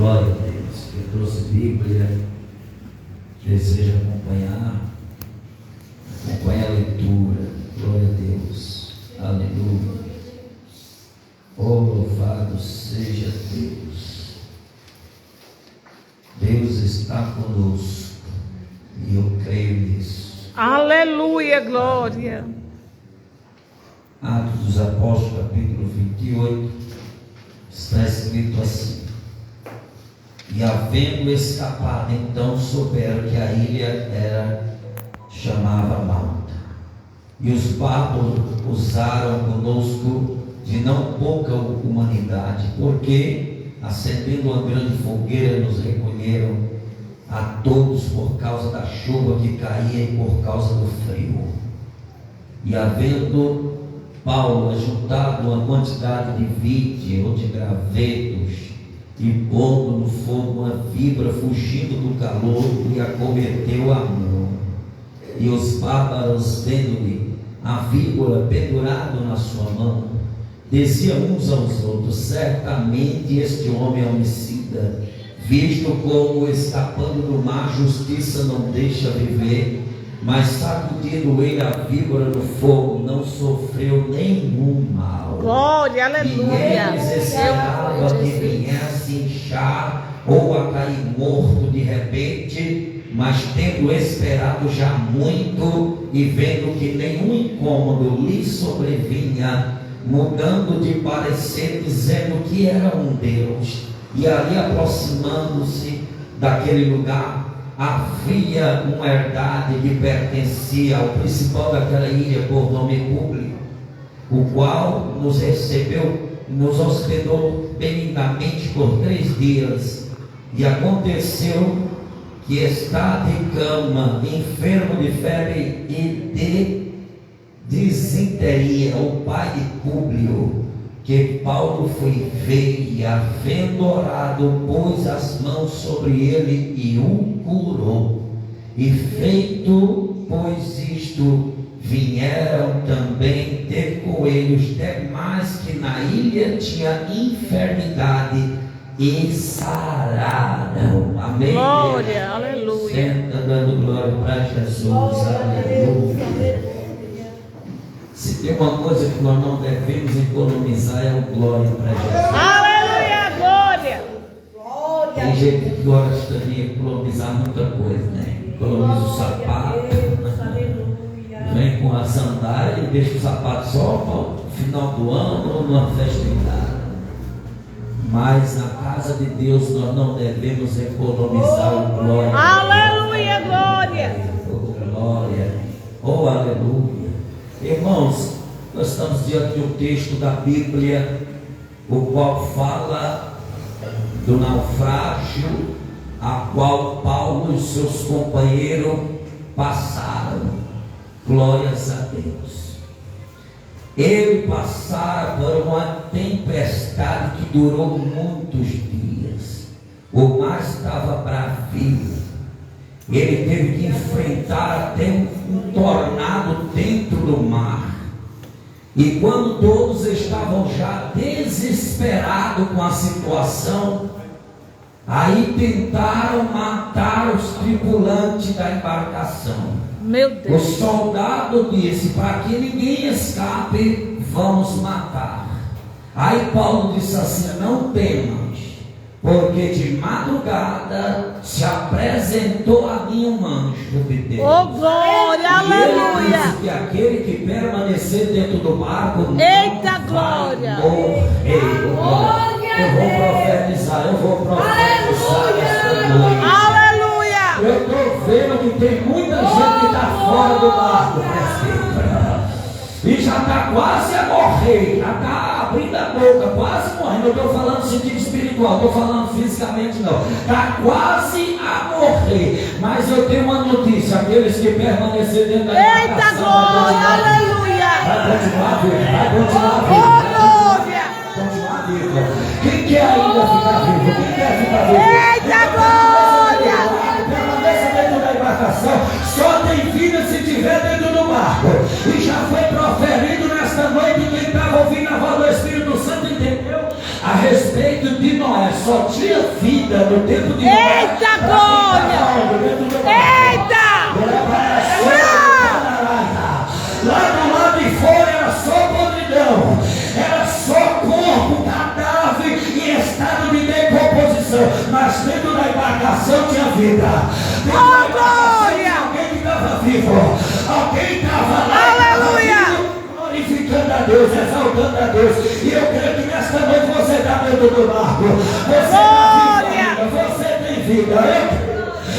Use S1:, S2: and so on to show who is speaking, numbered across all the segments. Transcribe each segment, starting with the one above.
S1: Glória a Deus. Quem trouxe Bíblia, deseja acompanhar a leitura. Glória a Deus. Aleluia. Oh, louvado seja Deus. Deus está conosco e eu creio nisso.
S2: Aleluia, glória.
S1: Atos dos Apóstolos, capítulo 28, está escrito assim: e havendo escapado, então souberam que a ilha chamava Malta, e os bárbaros usaram conosco de não pouca humanidade, porque, acendendo uma grande fogueira, nos recolheram a todos por causa da chuva que caía e por causa do frio. E havendo Paulo ajuntado uma quantidade de vide ou de gravetos, e pondo no fogo uma vibra, fugindo do calor, lhe acometeu a mão. E os bárbaros, vendo-lhe a víbora pendurado na sua mão, diziam uns aos outros: certamente este homem é homicida, visto como, escapando do mar, justiça não deixa viver. Mas sacudindo ele a víbora no fogo, não sofreu nenhum mal.
S2: Glória, aleluia.
S1: E eles esperavam que viesse inchar ou a cair morto de repente, mas tendo esperado já muito e vendo que nenhum incômodo lhe sobrevinha, mudando de parecer, dizendo que era um Deus, e ali aproximando-se daquele lugar, havia uma herdade que pertencia ao principal daquela ilha, por nome Públio, o qual nos recebeu, nos hospedou benignamente por 3 dias. E aconteceu que está de cama, enfermo de febre e de disenteria, o pai de Públio, que Paulo foi ver, e havendo orado, pôs as mãos sobre ele e o curou. E feito, pois isto, vieram também ter com ele os demais que na ilha tinha enfermidade, e sararam. Amém?
S2: Glória, aleluia.
S1: Senta dando glória para Jesus. Aleluia. Se tem uma coisa que nós não devemos economizar, é o glória para Jesus.
S2: Aleluia, glória.
S1: Tem gente que gosta de economizar muita coisa, né? Economiza o sapato, vem com a sandália e deixa o sapato só para o final do ano ou numa festividade. Mas na casa de Deus nós não devemos economizar o glória.
S2: Aleluia, glória.
S1: Oh, glória. Oh, aleluia. Irmãos, nós estamos diante de um texto da Bíblia, o qual fala do naufrágio a qual Paulo e seus companheiros passaram. Glórias a Deus. Ele passara por uma tempestade que durou muitos dias. O mar estava bravio. Ele teve que enfrentar até um tornado dentro do mar. E quando todos estavam já desesperados com a situação, aí tentaram matar os tripulantes da embarcação.
S2: Meu Deus.
S1: O soldado disse: para que ninguém escape, vamos matar. Aí Paulo disse assim: não temas, porque de madrugada se apresentou a mim um anjo de Deus.
S2: Oh, glória,
S1: e
S2: aleluia.
S1: ele disse que aquele que permanecer dentro do barco não
S2: Eita,
S1: vai
S2: glória.
S1: morrer. Eu vou profetizar esta noite.
S2: Aleluia.
S1: Eu estou vendo que tem muita gente que está fora do barco, e já está quase a morrer, já está abrindo a boca, quase morrendo. Eu estou falando no sentido espiritual, estou falando fisicamente não. Está quase a morrer. Mas eu tenho uma notícia: aqueles que permanecerem dentro da embarcação,
S2: Eita, glória, aleluia.
S1: vai continuar vivo, vai continuar
S2: Oh,
S1: vivo.
S2: glória.
S1: Continuar vivo. Quem quer ainda ficar vivo? Quem quer ficar vivo?
S2: Eita, glória.
S1: Permaneça dentro da embarcação. Só tem vida se estiver dentro do barco. E já foi proferido nesta noite, quem estava ouvindo a voz do Espírito Santo entendeu? a respeito de Noé, só tinha vida no tempo de Noé.
S2: Eita, glória! Eita!
S1: Lá do lado de fora era só podridão, era só corpo, cadáver em estado de decomposição, mas dentro da embarcação tinha vida. Dentro da embarcação tinha alguém que estava vivo, alguém estava lá.
S2: Aleluia!
S1: Glorificando a Deus, exaltando a Deus. E eu creio que nesta noite você está dentro do barco. Você tem vida.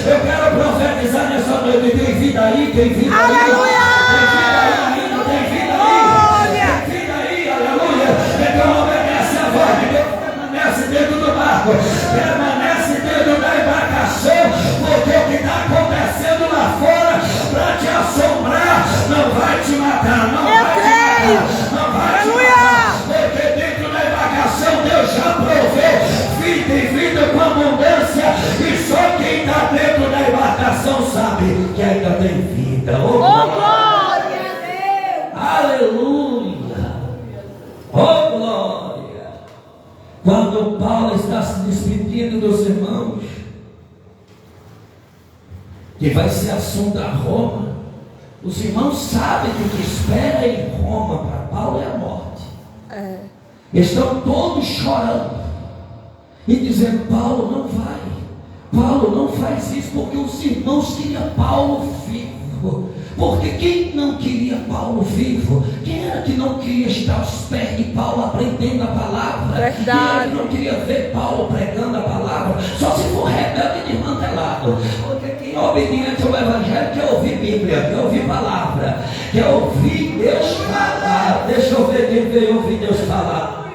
S1: Eu quero profetizar nessa noite. Tem vida aí, tem vida aí.
S2: Aleluia!
S1: Tem vida aí ainda, tem vida aí. Tem vida aí, aleluia. Então obedece a voz de Deus. Permanece dentro do barco. Permanece dentro da embarcação. Porque o que está acontecendo lá fora para te assombrar não vai te matar. Não vai te matar. Não vai te matar. Porque dentro da embarcação Deus já proveu vida e vida com abundância. E só quem está dentro da embarcação sabe que ainda tem vida. Oh,
S2: glória a Deus!
S1: Aleluia! Oh, glória! Quando Paulo está se despedindo dos irmãos, que vai ser assunto a Roma, os irmãos sabem que o que espera em Roma para Paulo é a morte. Estão todos chorando e dizendo: Paulo não vai, Paulo não faz isso, porque os irmãos queriam Paulo vivo. Porque quem não queria Paulo vivo? Quem era que não queria estar aos pés de Paulo aprendendo a palavra?
S2: Verdade.
S1: Quem era que não queria ver Paulo pregando a palavra? Só se for rebelde e desmantelado. Porque quem é obediente ao Evangelho quer ouvir Bíblia, quer ouvir palavra, quer ouvir Deus falar. Deixa eu ver quem veio ouvir Deus falar.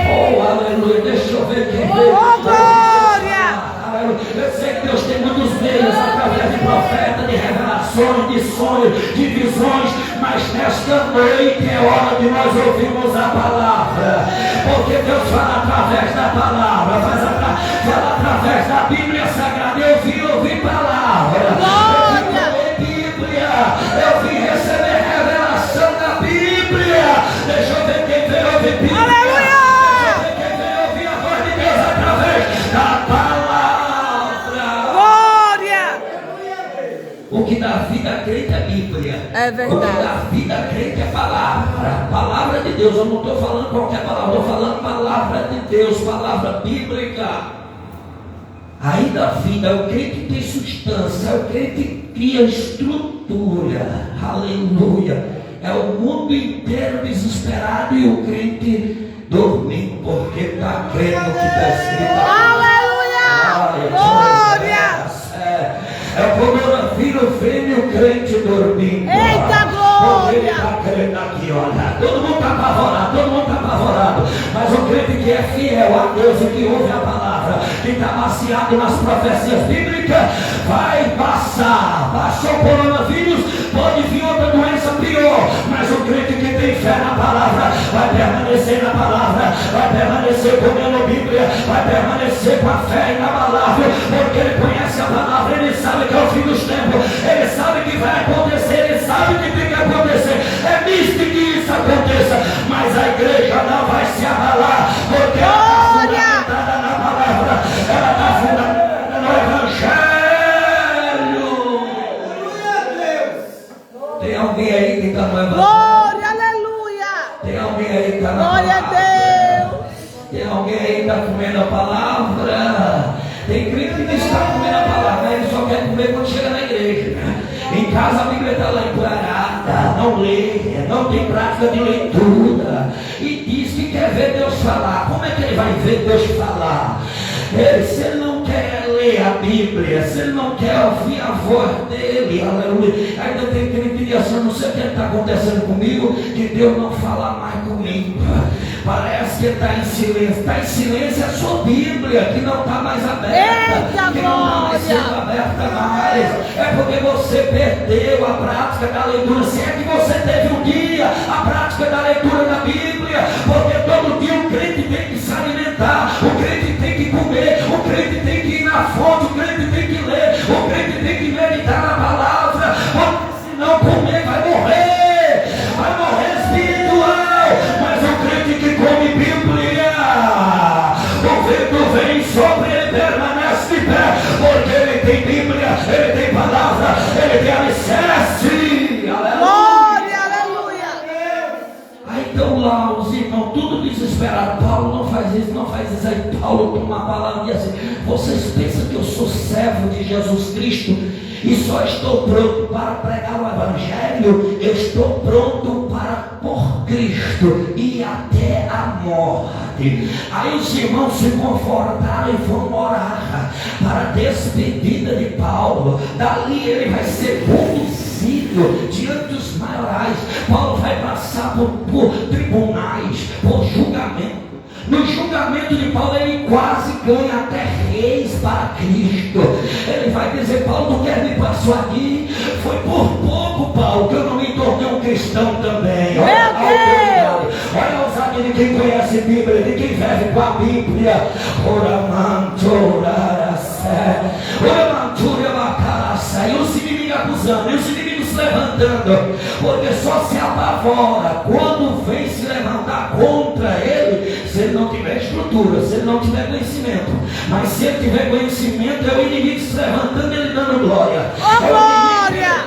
S1: Oh, aleluia, deixa eu ver quem veio.
S2: Oh, glória!
S1: Eu sei que Deus tem muitos meios através de profeta, de revelações, de sonhos, de visões, mas nesta noite é hora de nós ouvirmos a palavra, porque Deus fala através da palavra, fala através da Bíblia Sagrada. Eu vim ouvir palavra, eu vim ouvir Bíblia, eu vim receber revelação da Bíblia. Deixa eu ver quem veio ouvir Bíblia.
S2: Aleluia!
S1: Deixa eu ver quem veio ouvir a voz de Deus através da palavra. O que dá vida a crente é Bíblia.
S2: É verdade.
S1: O que dá vida a crente é palavra. Palavra de Deus. Eu não estou falando qualquer palavra. Estou falando palavra de Deus. Palavra bíblica. Aí dá vida. É o crente que tem substância. É o crente que cria estrutura. Aleluia. É o mundo inteiro desesperado e o crente dormindo. Porque está crendo no que está escrito.
S2: Aleluia! Glória!
S1: É o coronavírus vendo e o crente dormindo.
S2: Eita, glória!
S1: Porque ele está crendo aqui, olha. Todo mundo está apavorado, todo mundo está apavorado. Mas o crente que é fiel a Deus e que ouve a palavra, que está baseado nas profecias bíblicas, vai passar. Passou o coronavírus, pode vir outra doença pior. Mas o crente que tem fé na palavra, vai permanecer na palavra, vai permanecer comendo Bíblia, vai permanecer com a fé inabalável, porque ele conhece a palavra, ele sabe que é o fim dos tempos, ele sabe que vai acontecer, ele sabe que tem que acontecer. É místico que isso aconteça, mas a igreja não vai se abalar, porque ela está fundamentada na palavra, ela está fundamentada no Evangelho. Tem alguém aí que está no Evangelho?
S2: Glória, aleluia!
S1: Tem alguém aí que está na
S2: Glória a
S1: palavra?
S2: Deus!
S1: Tem alguém aí que está comendo a palavra? Tem crente que está comendo a palavra, ele só quer comer quando chega na igreja. Em casa a Bíblia está lá empoeirada, não lê, não tem prática de leitura. E diz que quer ver Deus falar. Como é que ele vai ver Deus falar? Se ele não quer ler a Bíblia, se ele não quer ouvir a voz dele, aleluia. Ainda tem crente que assim, não sei o que está acontecendo comigo, que Deus não fala mais comigo. Parece que está em silêncio. Está em silêncio a sua Bíblia, que não está mais aberta.
S2: Eita,
S1: que não está mais sendo aberta mais. É porque você perdeu a prática da leitura. Se é que você teve um dia a prática da leitura da Bíblia, porque todo dia o crente tem que se alimentar, o crente tem que comer, o crente tem que ir na fonte, o crente tem que ler, o crente tem que meditar na palavra, porque se não comer vai morrer espiritual. Mas o crente que come Bíblia, Paulo, não faz isso, não faz isso. Aí Paulo toma a palavra e diz assim: vocês pensam que eu sou servo de Jesus Cristo e só estou pronto para pregar o Evangelho? Eu estou pronto para por Cristo e até a morte. Aí os irmãos se confortaram e foram orar para a despedida de Paulo. Dali ele vai ser conduzido diante dos maiorais. Paulo vai passar por tribunais, por julgamento. No julgamento de Paulo, ele quase ganha até reis para Cristo. Ele vai dizer: Paulo, tu quer me persuadir? Foi por pouco, Paulo, que eu não me tornei um cristão também. Olha a ousadia de quem conhece Bíblia, de quem vive com a Bíblia. E os inimigos acusando, e os inimigos se levantando, porque só se apavora quando vem se levantar contra ele, se ele não tiver estrutura, se ele não tiver conhecimento. Mas se ele tiver conhecimento, é o inimigo se levantando e ele dando glória.
S2: Oh, glória!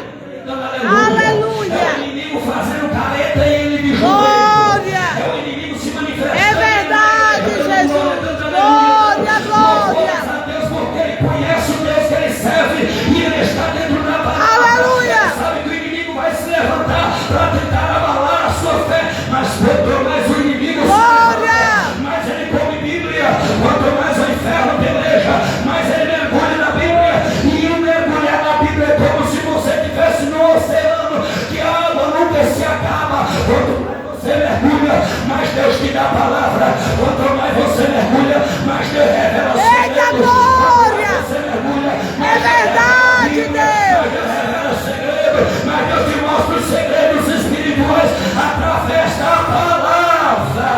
S2: Aleluia!
S1: É o inimigo fazendo careta e ele de joelho.
S2: Glória!
S1: É o inimigo se manifestando.
S2: É verdade, Jesus! Glória, glória!
S1: A Deus, porque ele conhece o Deus que ele serve e ele está dentro da palavra.
S2: Aleluia!
S1: Ele sabe que o inimigo vai se levantar para tentar abalar a sua fé, mas quanto mais o inimigo se levanta, mais ele come Bíblia. Quanto mais o inferno peleja, mais ele mergulha na Bíblia. E o mergulhar na Bíblia é como se você estivesse no oceano, que a água nunca se acaba. Quanto mais você mergulha, mais Deus te dá a palavra. Quanto mais você mergulha, mais Deus revela os segredos.
S2: Eita glória!
S1: Você mergulha,
S2: É verdade, Deus!
S1: mais Deus revela os segredos, mais Deus te mostra os segredos espirituais através da palavra.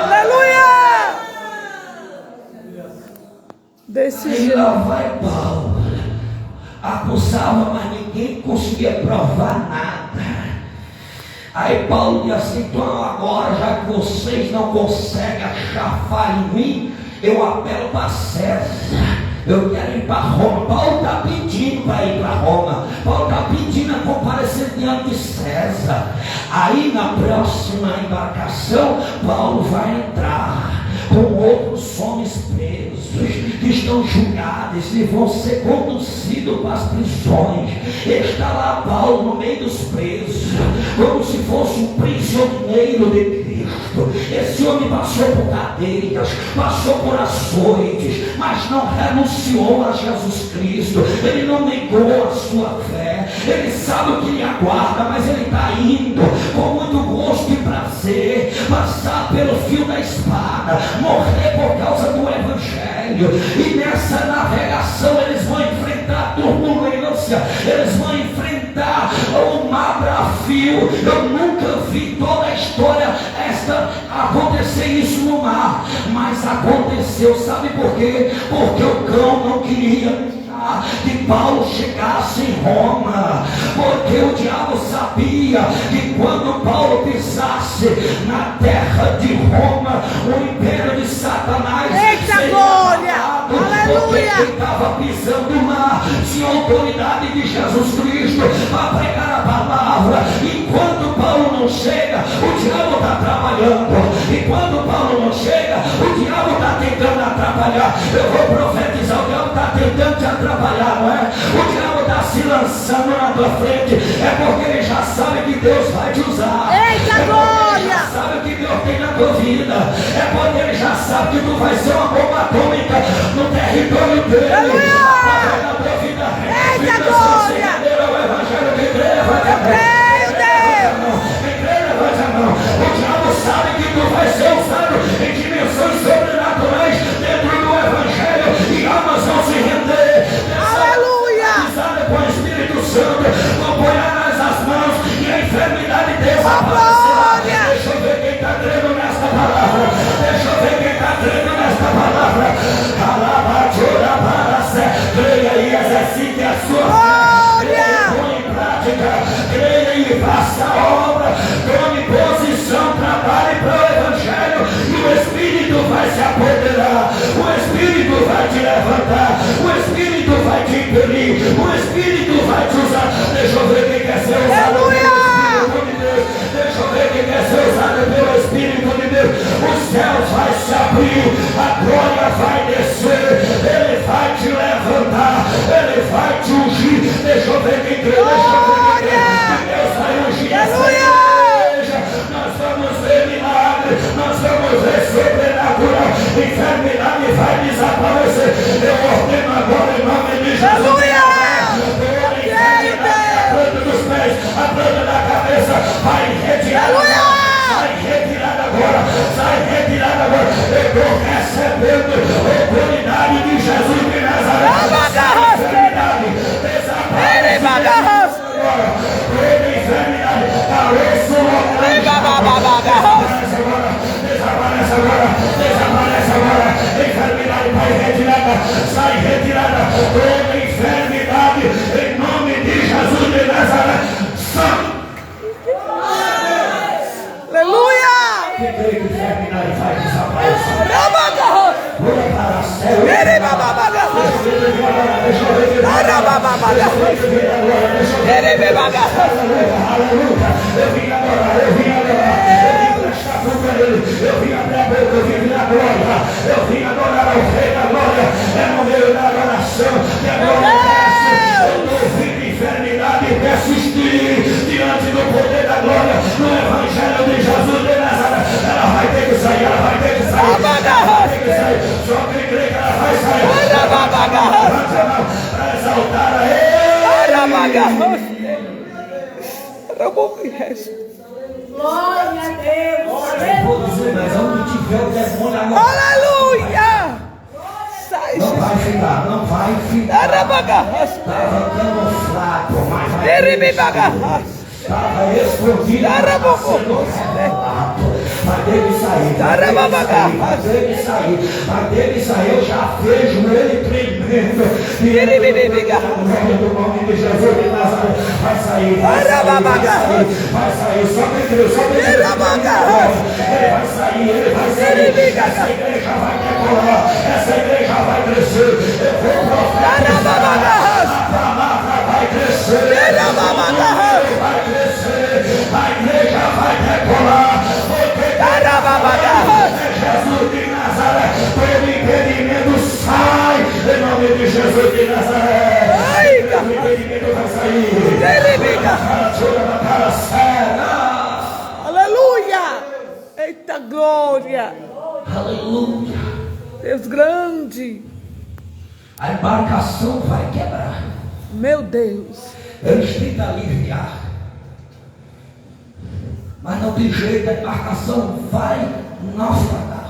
S2: Aleluia! Desse
S1: Aí
S2: jeito.
S1: lá vai Paulo, acusava, mas ninguém conseguia provar nada. Aí Paulo diz assim: então agora, já que vocês não conseguem achar falha em mim, eu apelo para César. Eu quero ir para Roma. Paulo está pedindo para ir para Roma. Paulo está pedindo a comparecer diante de César. Aí na próxima embarcação, Paulo vai entrar com outros homens presos que estão julgados e vão ser conduzidos para as prisões. Está lá Paulo no meio dos presos, como se fosse um prisioneiro de Cristo. Esse homem passou por cadeias, passou por açoites, mas não renunciou a Jesus Cristo. Ele não negou a sua fé. Ele sabe o que lhe aguarda, mas ele está indo com muito gosto e prazer, passar pelo fio da espada, morrer por causa do Evangelho. E nessa navegação eles vão enfrentar turbulência, eles vão enfrentar o mar bravio. Eu nunca vi toda a história acontecer isso no mar, mas aconteceu. Sabe por quê? Porque o cão não queria que Paulo chegasse em Roma, porque o diabo sabia que quando Paulo pisasse na terra de Roma, o império de Satanás
S2: Eita glória! Aleluia!
S1: Ele estava pisando lá, tinha autoridade de Jesus Cristo para pregar a palavra. Enquanto Paulo não chega, o diabo está trabalhando. E quando Paulo não chega, o diabo está tentando atrapalhar. Eu vou profetizar: o diabo está tentando te atrapalhar, não é? O diabo está se lançando na tua frente, é porque ele já sabe que Deus vai te usar.
S2: Eita glória!
S1: Ele já sabe o que Deus tem na tua vida, é porque ele já sabe que tu vai ser uma bomba atômica no território dele.
S2: Aleluia!
S1: Na tua vida.
S2: Eita glória!
S1: O evangelho que crê, vai
S2: Creio, Deus!
S1: o diabo sabe que tu vai ser usado em dimensões sobrenaturais dentro do Evangelho e almas vão se render.
S2: Aleluia!
S1: Com o Espírito Santo, não ponhas as mãos e a enfermidade desaparecerá.
S2: Glória!
S1: Deixa eu ver quem está crendo nesta palavra. Deixa eu ver quem está crendo nesta palavra. Creia e exercite a sua fé. Põe em prática. Creia e faça a obra. Tome posição, trabalhe para o Evangelho e o Espírito vai se apoderar. O Espírito vai te levantar. O Espírito vai te impelir. O Espírito vai te usar. Deixa eu ver quem quer ser usado pelo Espírito de Deus. Deixa eu ver quem quer ser usado pelo Espírito de Deus. Os céus vai arrependo. Autoridade de Jesus de Nazaré. Enfermidade, desaparece. Toda enfermidade, pareça desaparece agora. Desaparece agora. Enfermidade vai retirada. Sai retirada. Toda enfermidade, em nome de Jesus de Nazaré. Sai.
S2: Aleluia!
S1: Que creio que enfermidade vai desaparecer. Pula para a céu. Aleluia. Eu vim adorar. Eu vim prestar culto a Ele. Eu vim abrir a boca. Eu vim dar glória. Eu vim adorar ao Rei da Glória. É no meio da adoração que a glória desce. Eu não ouvi de enfermidade persistir diante do poder da glória no Evangelho de Jesus de Nazaré. Ela vai ter que sair. Ela vai ter que sair. Ela vai ter que sair. Só quem crê que ela vai sair. Para exaltar a Ele.
S3: Glória a Deus.
S1: Mas onde tiver o demônio agora.
S2: Aleluia! Sai,
S1: Não vai ficar, não vai ficar. Estava camuflado, mas vai deixar. Estava escondido, mas dele sair. Mas dele sair, eu já vejo ele tremendo. E ele do nome de Jesus de Nazaré vai sair. Vai sair, só quem creu, só quem creu. Ele vai sair. Essa igreja vai decolar, essa igreja vai crescer. Eu vou profetizar, a palavra vai crescer. A igreja vai decolar. Jesus de Nazaré, todo impedimento sai em nome de Jesus de Nazaré. O impedimento vai sair.
S2: aleluia! Eita glória!
S1: Aleluia.
S2: Deus grande!
S1: A embarcação vai quebrar.
S2: Meu Deus!
S1: Eles tentam aliviar, mas não tem jeito, a embarcação vai naufragar.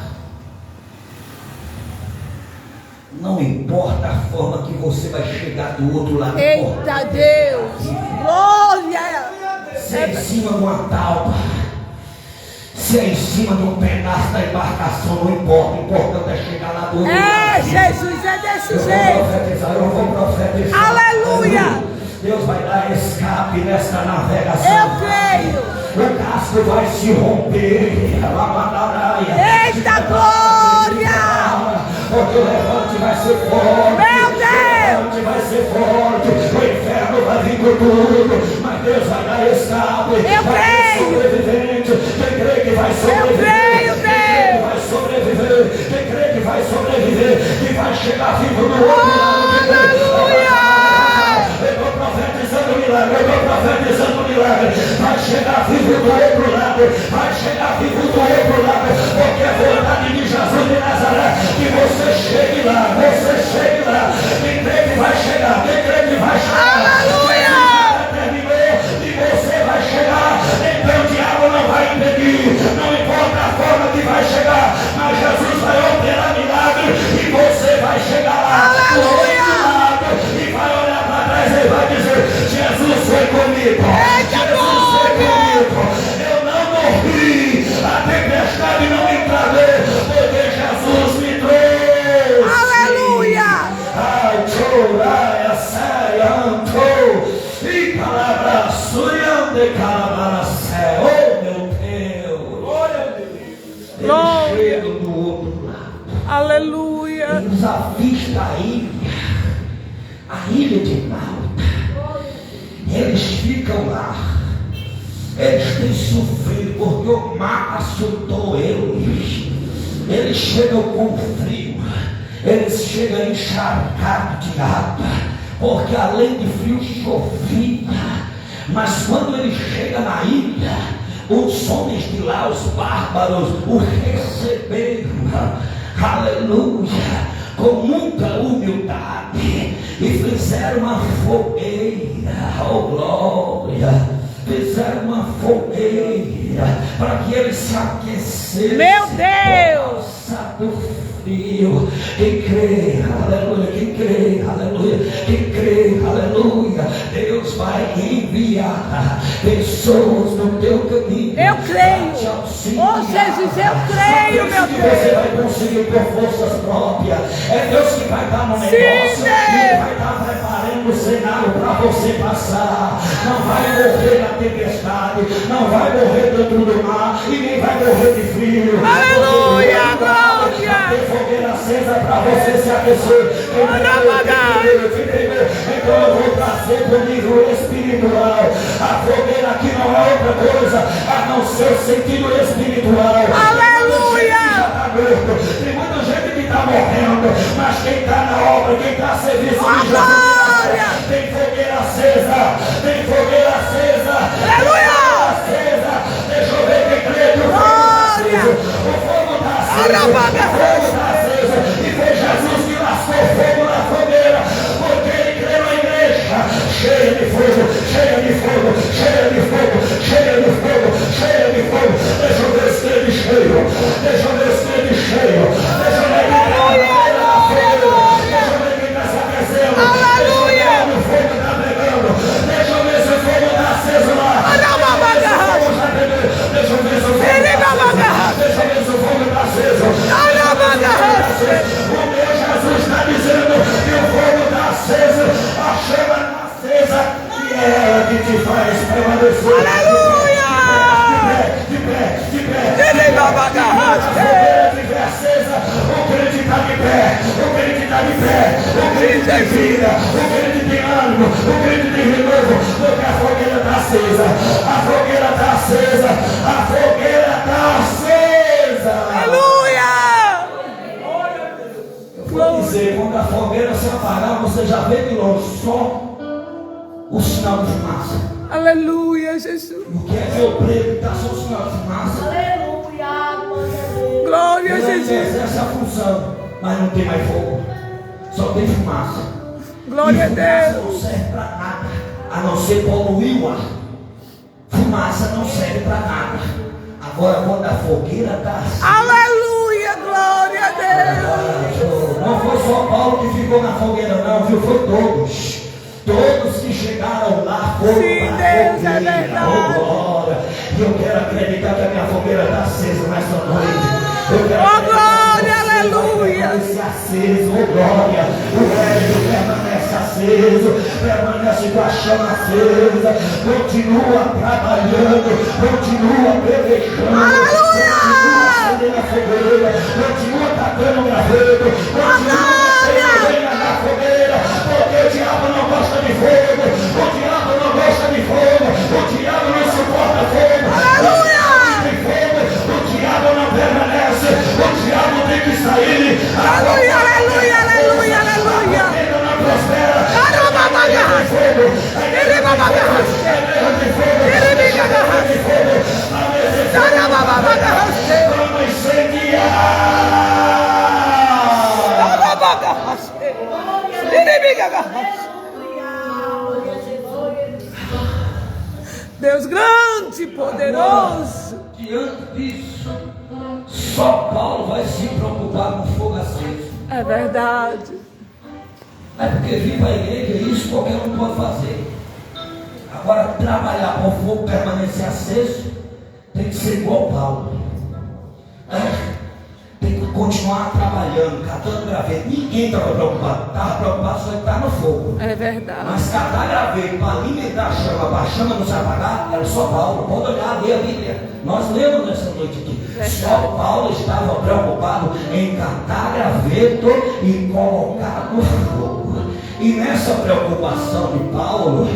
S1: Não importa a forma que você vai chegar do outro lado.
S2: Eita Deus! Glória!
S1: Se é em cima de uma talpa, se é em cima de um pedaço da embarcação, não importa. O importante é chegar lá do outro lado.
S2: Jesus, é desse
S1: Eu
S2: jeito!
S1: vou profetizar.
S2: Aleluia!
S1: Deus vai dar escape nesta navegação.
S2: Eu creio!
S1: O casco vai se romper.
S2: Eita glória!
S1: Porque o levante vai ser forte.
S2: Meu Deus!
S1: O levante vai ser forte. O inferno vai vir com tudo. Mas Deus vai dar escape.
S2: Eu creio!
S1: Sobrevivente. Quem crê que vai sobreviver?
S2: Eu creio, Deus!
S1: Quem vai sobreviver? Quem crê que vai sobreviver? Que vai chegar vivo no outro lado.
S2: Aleluia!
S1: Eu estou profetizando o milagre. Vai chegar vivo do outro lado. Vai chegar vivo do outro lado. Porque é vontade de Jesus de Nazaré que você chegue lá. Quem crê que vai chegar.
S2: Aleluia!
S1: Terminou e você vai chegar. Então o diabo não vai impedir. Não importa a forma que vai chegar. Mas Jesus vai operar milagre e você vai chegar lá.
S2: Aleluia!
S1: E vai olhar para trás e vai dizer: Jesus foi comigo. Eu não morri, a tempestade não me travou, porque Jesus me trouxe.
S2: Aleluia!
S1: Ai, chorai, saianto, e calabraçuiam de calabracé. Oh, meu Deus! Glória a Deus!
S2: Glória.
S1: Eles chegam do outro lado.
S2: Aleluia!
S1: Eles avistam a ilha de Malta. Eles ficam lá. Eles têm sofrido porque o mar assustou eles. Eles chegam com frio. Eles chegam encharcados de água. Porque além de frio chovia. Mas quando ele chega na ilha, os homens de lá, os bárbaros, o receberam. Aleluia! Com muita humildade. E fizeram uma fogueira. Oh glória! Fizeram uma fogueira para que eles se aquecessem.
S2: Meu Deus!
S1: Do frio. Quem crê, aleluia, quem crê, aleluia, quem crê, aleluia, Deus vai enviar pessoas no teu caminho.
S2: Eu creio. Oh Jesus, eu creio, meu Deus.
S1: Você vai conseguir por forças próprias. É Deus que vai dar no negócio.
S2: Sim,
S1: Ele vai estar preparando o cenário para você passar. Não vai morrer na tempestade, não vai morrer dentro do mar e nem vai morrer de frio.
S2: Aleluia, glória.
S1: Tem fogueira acesa para você se aquecer. Então eu vou trazer para o nível espiritual. A fogueira aqui não é outra coisa a não ser o sentido espiritual.
S2: Aleluia.
S1: Tem muita gente que está morrendo, mas quem está na obra, quem está a serviço de Jesus,
S2: glória.
S1: tem fogueira acesa, tem fogueira acesa,
S2: Aleluia.
S1: acesa. Deixa eu ver quem crê que o fogo está aceso, o fogo está aceso, e foi Jesus que lascou fogo na fogueira, porque ele crê na igreja, cheia de fogo, cheia de fogo, cheia de fogo, cheia de fogo, cheia de fogo. Deixa eu ver esse crente cheio, deixa eu ver esse crente cheio, deixa eu ver quem está na fogueira, deixa eu ver quem está se aquecendo,
S2: aleluia.
S1: O fogo está pegando, deixa eu ver se o fogo está aceso lá, deixa eu ver se o fogo está aceso, deixa eu ver se o fogo está aceso. O meu Jesus está dizendo que o fogo está aceso, a chama está acesa, e é ela que te faz permanecer.
S2: Aleluia!
S1: De pé.
S2: Ele
S1: A fogueira estiver acesa, o crente está de pé, o crente está de pé, o crente tem vida, o crente tem ânimo, o crente tem renovo, porque a fogueira está acesa, a fogueira está acesa, a fogueira está acesa.
S2: Aleluia!
S1: Eu vou dizer, quando a fogueira se apagar, você já vê de longe só o sinal de fumaça.
S2: Aleluia, Jesus.
S1: O que é que eu prego? Está só o sinal de fumaça.
S3: Aleluia.
S2: Glória a
S1: Ele
S2: Jesus.
S1: exerce a função, mas não tem mais fogo. Só tem fumaça.
S2: Glória a
S1: Fumaça
S2: Deus.
S1: não serve para nada, a não ser poluir o ar. Fumaça não serve para nada. Agora, quando a fogueira está assim,
S2: Aleluia, glória a Deus.
S1: não foi só Paulo que ficou na fogueira, não, viu? Foi todos. Todos que chegaram lá foram
S2: Sim,
S1: para a
S2: Deus, é
S1: fogueira.
S2: verdade.
S1: Oh, glória. E eu quero acreditar que a minha fogueira está acesa nessa noite. Eu quero
S2: Oh,
S1: acreditar
S2: glória,
S1: que você vai
S2: aleluia.
S1: permanecer aceso. Oh, glória. O velho permanece aceso. Permanece com a chama acesa. Continua trabalhando. Continua pelejando.
S2: Aleluia.
S1: Continua acendendo a fogueira. Continua tacando o graveto. Continua acendendo na fogueira. Porque o diabo não gosta de fogo. O diabo não gosta de fogo. O diabo não suporta fogo.
S2: Aleluia.
S1: O diabo não permanece. O diabo tem que sair.
S2: Aleluia, aleluia, aleluia, aleluia.
S1: Ele não prospera.
S2: Ele vai agarrar. Ele me agarrar.
S1: Vamos incendiar.
S2: Deus grande e poderoso.
S1: Diante disso, só Paulo vai se preocupar com fogo aceso.
S2: É verdade.
S1: É porque viva a igreja, isso qualquer um pode fazer. Agora, trabalhar com fogo, permanecer aceso, tem que ser igual Paulo. Tem que continuar trabalhando, catando graveto. Ninguém estava preocupado. Estava preocupado só em estar no fogo.
S2: É verdade.
S1: Mas catar graveto para alimentar a chama, para a chama não se apagar, era só Paulo. Pode olhar, ler a Bíblia. Nós lemos nessa noite aqui. Só Paulo estava preocupado em catar graveto e colocar no fogo. E nessa preocupação de Paulo,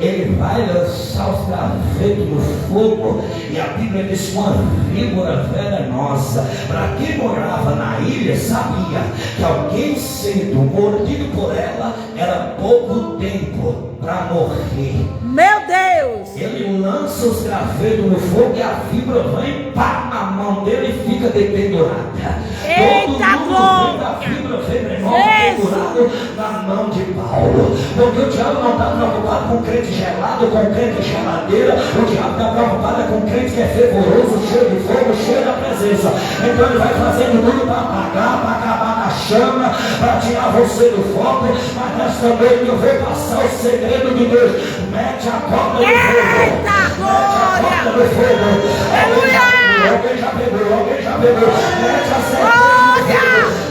S1: ele vai lançar os gravetos no fogo. E a Bíblia diz: uma víbora venenosa. Para quem morava na ilha sabia que alguém sendo mordido por ela era pouco tempo para morrer.
S2: Meu Deus.
S1: Ele lança os gravetos no fogo e a víbora vem pá na mão dele e fica pendurada.
S2: Eita,
S1: glória! A víbora venenosa pendurada na mão de Paulo. Porque o diabo não está preocupado com crente gelado, com crente geladeira. O diabo está preocupado com crente que é fervoroso, cheio de fogo, cheio da presença. Então ele vai fazendo tudo para apagar, para acabar chama para tirar você do foco, mas nesta noite eu vou passar o segredo de Deus. Mete a corda no fogo. Mete a corda no fogo. Alguém já pegou.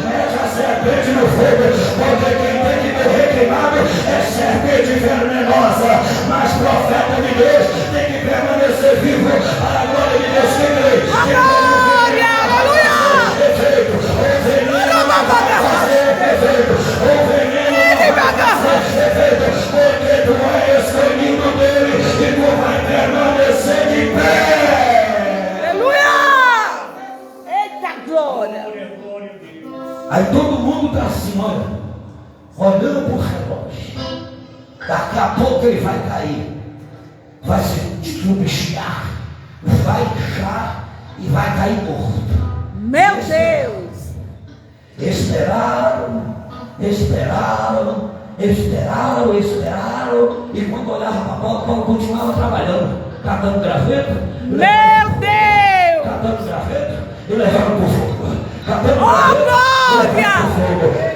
S1: Mete a serpente no fogo, porque quem tem que morrer queimado é serpente venenosa, mas profeta de Deus tem que permanecer vivo para a glória de Deus. Quem crê?
S2: Glória, aleluia!
S1: Porque tu é escolhido dele e tu vai permanecer de pé.
S2: Aleluia! Eita glória!
S1: Aí todo mundo está assim, olhando para o relógio. Daqui a pouco ele vai cair, vai se estrupichar, vai inchar e vai cair morto.
S2: Meu Deus!
S1: Esperaram, e quando olhava para Paulo continuava trabalhando, catando graveto.
S2: Meu Deus!
S1: Catando graveto e levando para o fogo.
S2: Glória!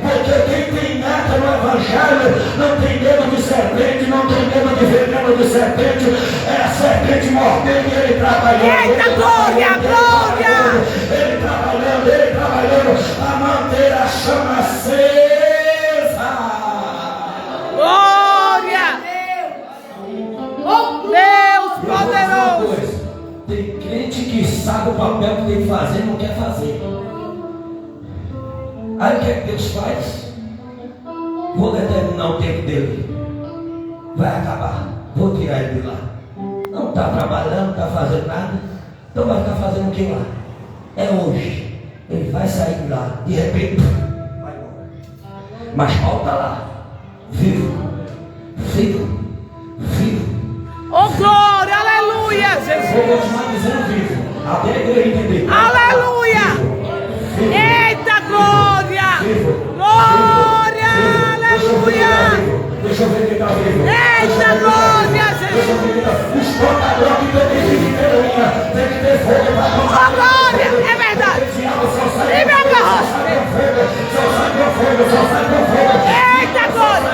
S1: Porque quem tem meta no evangelho não tem medo de serpente, não tem medo de veneno de serpente, é a serpente mordendo e ele trabalhando.
S2: Eita glória!
S1: Ele trabalhando a manter a chama acesa.
S2: Glória! Deus poderoso!
S1: Tem crente que sabe o papel que tem que fazer e não quer fazer. Aí o que é que Deus faz? Vou determinar o tempo dele. Vai acabar. Vou tirar ele de lá. Não está trabalhando, não está fazendo nada. Então vai ficar fazendo o que lá? É hoje. Ele vai sair de lá. De repente, vai embora. Mas Paulo está lá. Vivo.
S2: Oh glória, aleluia, Jesus!
S1: Vou continuar dizendo vivo. Até a igreja entender.
S2: Aleluia! Eita glória! Glória, aleluia!
S1: Deixa eu ver quem está vivo.
S2: Eita glória, Jesus!
S1: Os portadores que tem que ter heroína, tem que ter fogo para tomar.
S2: Oh glória, é verdade! E meu carroço!
S1: Só sai com fogo.
S2: Eita glória!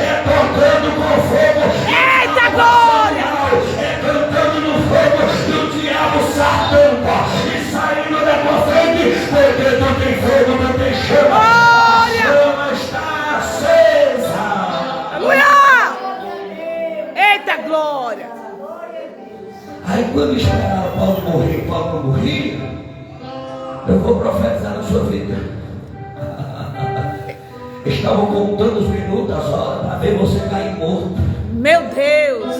S1: É tocando com fogo.
S2: Eita glória!
S1: É cantando no fogo e o diabo sartampa e saindo da tua frente, porque não tem fogo, não tem chama.
S2: Glória!
S1: A chama está acesa.
S2: Aleluia! Eita glória!
S1: Aí quando esperaram Paulo morrer, Paulo não morria, eu vou profetizar na sua vida. Estavam contando os minutos, as horas, para ver você cair morto.
S2: Meu Deus!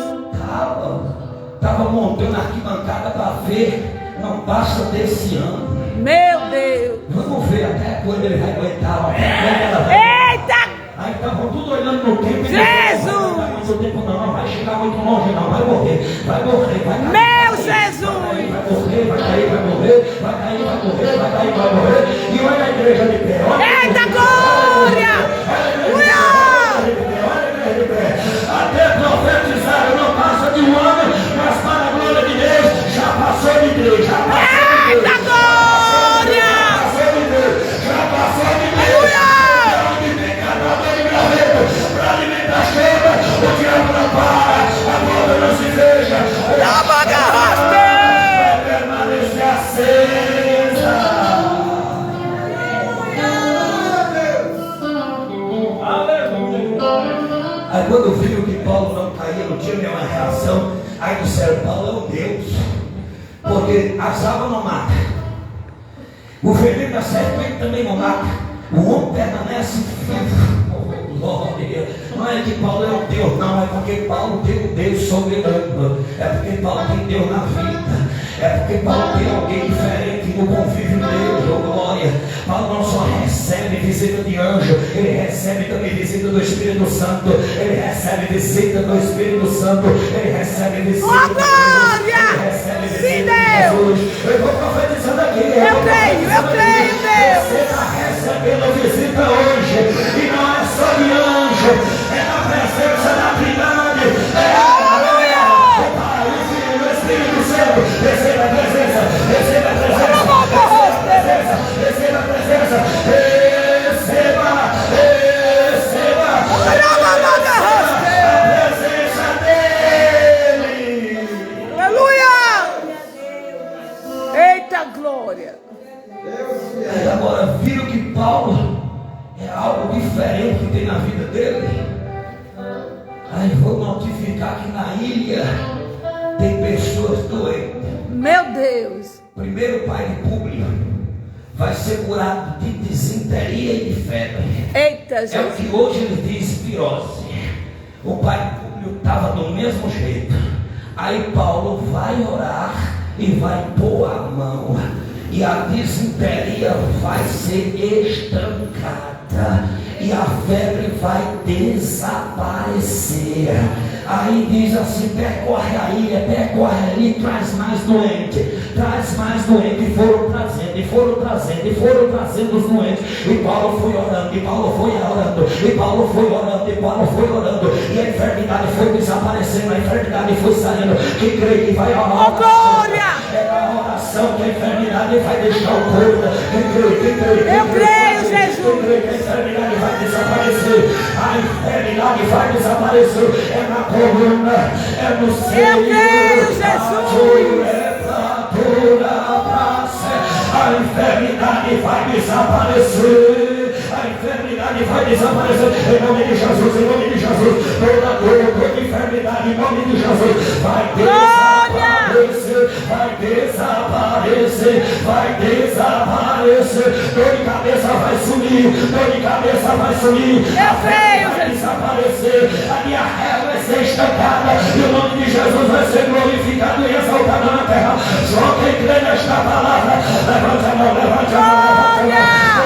S1: Estava montando a arquibancada para ver, não passa desse ano.
S2: Meu Deus!
S1: Vamos ver até quando ele vai aguentar. Até quando ela vai...
S2: Eita!
S1: Aí estavam tudo olhando no tempo.
S2: Jesus!
S1: Não vai muito tempo não vai chegar muito longe não, vai morrer, vai cair.
S2: Meu Jesus!
S1: Vai morrer, vai cair, vai morrer, vai cair, vai morrer, vai cair, vai morrer. E olha a igreja de pé.
S2: Eita glória!
S1: Até profetizar não passa de um ano, mas para a glória de Deus já passou de Deus, já passou de Deus.
S2: Eita glória!
S1: Já passou de Deus. Para alimentar a chama, o diabo não para, a boca não se fecha, vai permanecer acesa. Aí quando viu que Paulo não caía, não tinha nenhuma reação, aí disseram, Paulo é um Deus, porque as águas não matam, o veneno da serpente também não mata, o homem permanece vivo. Glória. Não é que Paulo é um Deus, não, é porque Paulo tem um Deus soberano, é porque Paulo tem Deus na vida, é porque Paulo tem alguém diferente no convívio dele. Oh glória! Paulo não só recebe visita de anjo, ele recebe também visita do Espírito Santo, ele recebe visita do Espírito Santo, ele recebe visita
S2: Oh glória!
S1: ele recebe visita
S2: Sim,
S1: de
S2: Deus!
S1: Jesus. Eu vou profetizando aqui.
S2: Eu creio, Deus!
S1: Você está recebendo visita hoje, e não é só de anjo, é na presença da Trindade,
S2: Aleluia!
S1: o Pai, o Filho, o Espírito Santo. Receba a presença, receba a presença, receba a presença, receba a presença. diferente que tem na vida dele. Aí vou notificar que na ilha tem pessoas doentes.
S2: Meu Deus.
S1: Primeiro pai de Públio vai ser curado de desinteria e de febre.
S2: Eita,
S1: É o
S2: Jesus.
S1: que hoje ele diz virose. O pai de Públio estava do mesmo jeito. Aí Paulo vai orar e vai pôr a mão. E a desinteria vai ser estancada. E a febre vai desaparecer. Aí diz assim: percorre a ilha, percorre ali, traz mais doente. Traz mais doente. E foram trazendo, e foram trazendo, e foram trazendo os doentes. E Paulo foi orando, e Paulo foi orando, e Paulo foi orando, e Paulo foi orando. E a enfermidade foi desaparecendo, a enfermidade foi saindo. Quem crê que vai orar?
S2: Oh, glória!
S1: É a oração que a enfermidade vai deixar o corpo. Quem crê?
S2: Eu creio, Jesus.
S1: Quem crê que a enfermidade vai desaparecer? A enfermidade vai desaparecer. É na coluna, é no seio.
S2: Eu creio, Jesus.
S1: A enfermidade vai desaparecer. A enfermidade vai desaparecer. Em nome de Jesus, em nome de Jesus. Toda dor, toda enfermidade, em nome de Jesus, vai desaparecer. Vai desaparecer. Vai desaparecer. Dor de cabeça vai sumir. Dor de cabeça vai sumir.
S2: Eu creio,
S1: vai desaparecer. A minha ré vai ser estancada. E o nome de Jesus vai ser glorificado e exaltado na terra. Só quem crê nesta palavra, levante a mão, levante a mão, levante a mão.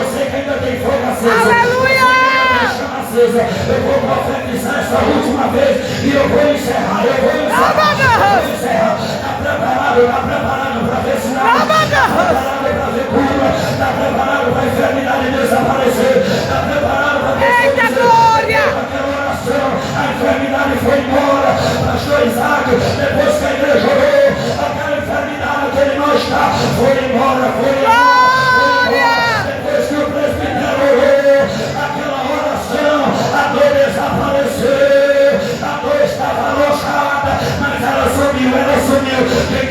S1: Você que ainda tem fogo aceso.
S2: Aleluia!
S1: Eu vou profetizar essa última vez e eu vou encerrar. Está preparado para ver sinal. Está preparado para ver cura. Está preparado para a enfermidade desaparecer. Está preparado para ver.
S2: Eita glória!
S1: Aquela oração, a enfermidade foi embora. Pastor Isaac, depois que a igreja orou, aquela enfermidade que ele não está, foi embora.
S2: Glória!
S1: Depois que o presbitério orou, aquela oração, a dor desapareceu. A dor estava alochada, mas ela sumiu. Quem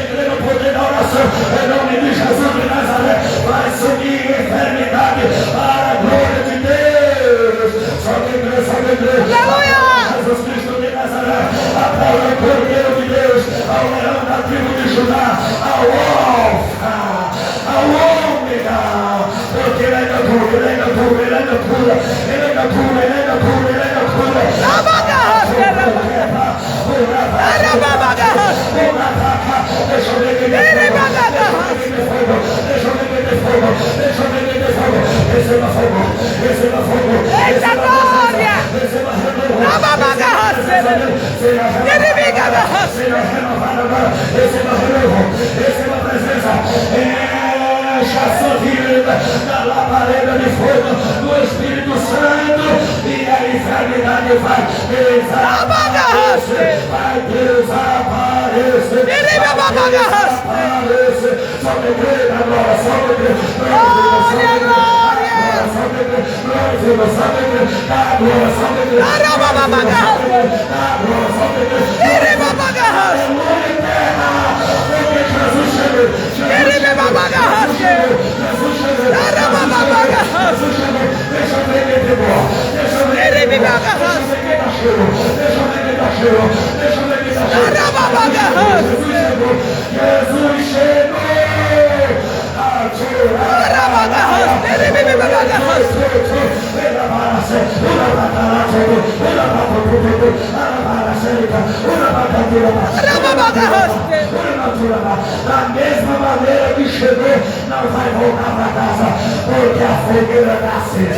S1: crê no poder da oração, em nome de Jesus de Nazaré, vai sumir a enfermidade para a glória de Deus. Só quem crê. Jesus Cristo de Nazaré, apela ao Cordeiro de Deus, ao leão da tribo de Judá, ao Alfa, ao Ômega, porque ele ainda cura. Deixa eu ver que tem fogo. Receba fogo.
S2: Eita glória!
S1: Seja renovado agora. Receba renovo. Receba presença. Encha a sua vida da labareda de fogo do Espírito Santo e a enfermidade vai desaparecer. Só me crê agora, só me crê. Jesus chegou. Da mesma maneira que chegou, não vai voltar para casa, porque a fogueira está acesa.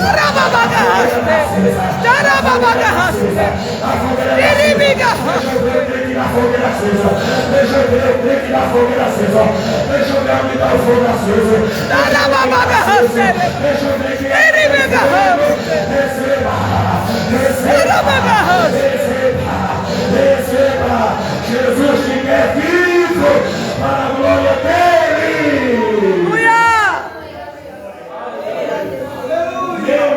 S1: A fogueira acesa. Deixa eu ver o crente da fogueira acesa. Deixa eu ver onde está o fogo aceso. Deixa eu ver quem receba. Jesus te quer vivo para a glória dele. Meu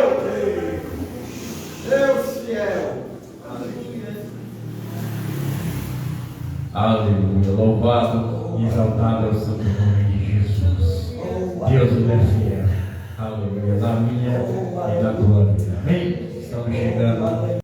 S1: Deus fiel.
S4: Aleluia, louvado e exaltado é o santo nome de Jesus. Deus é fiel. Aleluia. Na minha na tua vida. Amém?